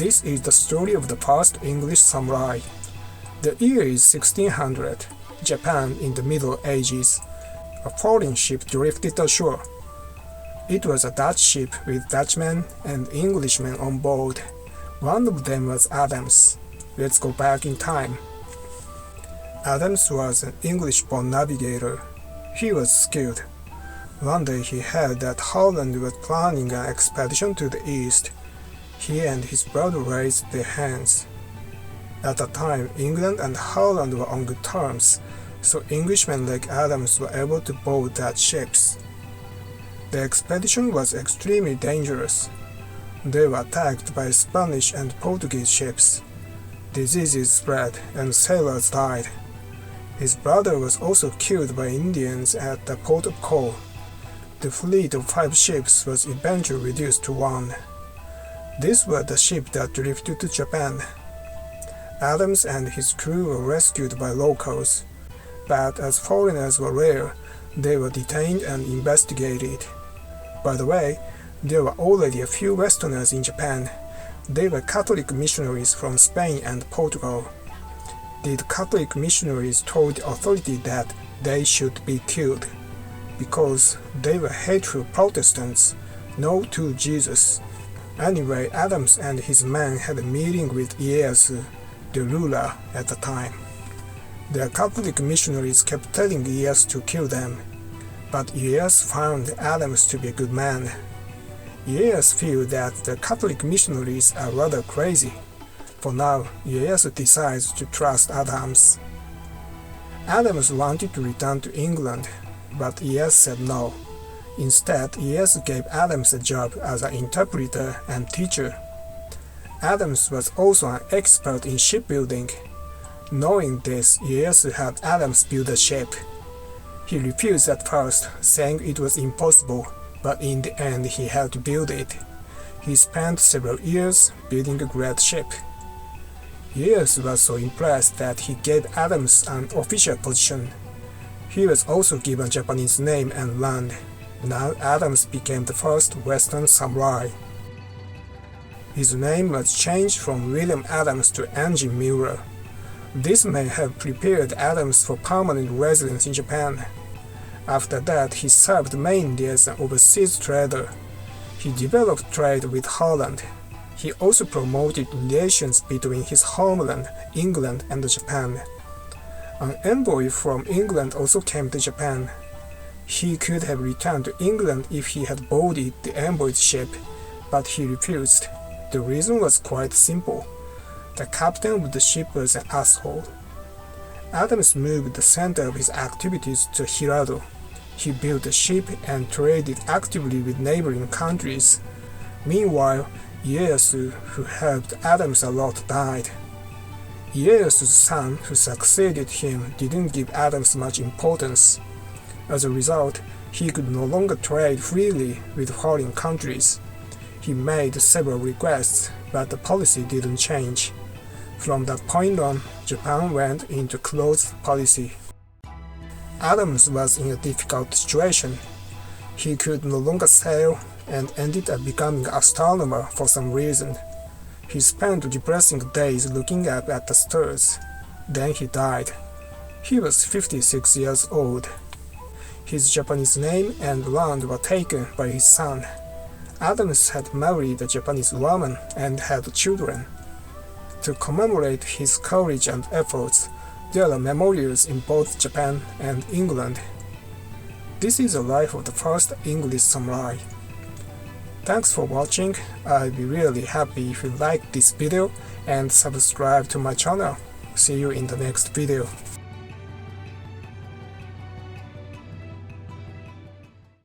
This is the story of the first English samurai. The year is 1600, Japan in the Middle Ages. A foreign ship drifted ashore. It was a Dutch ship with Dutchmen and Englishmen on board. One of them was Adams. Let's go back in time. Adams was an English-born navigator. He was skilled. One day he heard that Holland was planning an expedition to the east. He and his brother raised their hands. At the time, England and Holland were on good terms, so Englishmen like Adams were able to board Dutch ships. The expedition was extremely dangerous. They were attacked by Spanish and Portuguese ships. Diseases spread and sailors died. His brother was also killed by Indians at the port of call. The fleet of 5 ships was eventually reduced to 1. These were the ships that drifted to Japan. Adams and his crew were rescued by locals, but as foreigners were rare, they were detained and investigated. By the way, there were already a few Westerners in Japan. They were Catholic missionaries from Spain and Portugal. The Catholic missionaries told the authority that they should be killed because they were hateful Protestants, no to Jesus. Anyway, Adams and his men had a meeting with Ieyasu, the ruler at the time. The Catholic missionaries kept telling Ieyasu to kill them, but Ieyasu found Adams to be a good man. Ieyasu feels that the Catholic missionaries are rather crazy. For now, Ieyasu decides to trust Adams. Adams wanted to return to England, but Ieyasu said no. Instead, Ieyasu gave Adams a job as an interpreter and teacher. Adams was also an expert in shipbuilding. Knowing this, Ieyasu had Adams build a ship. He refused at first, saying it was impossible, but in the end he had to build it. He spent several years building a great ship. Ieyasu was so impressed that he gave Adams an official position. He was also given a Japanese name and land. Now Adams became the first Western samurai. His name was changed from William Adams to engine Muir. This may have prepared Adams for permanent residence in Japan. After that, he served mainly as an overseas trader. He developed trade with Holland. He also promoted relations between his homeland, England, and Japan. An envoy from England also came to Japan. He could have returned to England if he had boarded the envoy's ship, but he refused. The reason was quite simple. The captain of the ship was an asshole. Adams moved the center of his activities to Hirado. He built a ship and traded actively with neighboring countries. Meanwhile, Ieyasu, who helped Adams a lot, died. Ieyasu's son, who succeeded him, didn't give Adams much importance. As a result, he could no longer trade freely with foreign countries. He made several requests, but the policy didn't change. From that point on, Japan went into closed policy. Adams was in a difficult situation. He could no longer sail and ended up becoming an astronomer for some reason. He spent depressing days looking up at the stars. Then he died. He was 56 years old. His Japanese name and land were taken by his son. Adams had married a Japanese woman and had children. To commemorate his courage and efforts, there are memorials in both Japan and England. This is the life of the first English samurai. Thanks for watching. I'll be really happy if you like this video and subscribe to my channel. See you in the next video.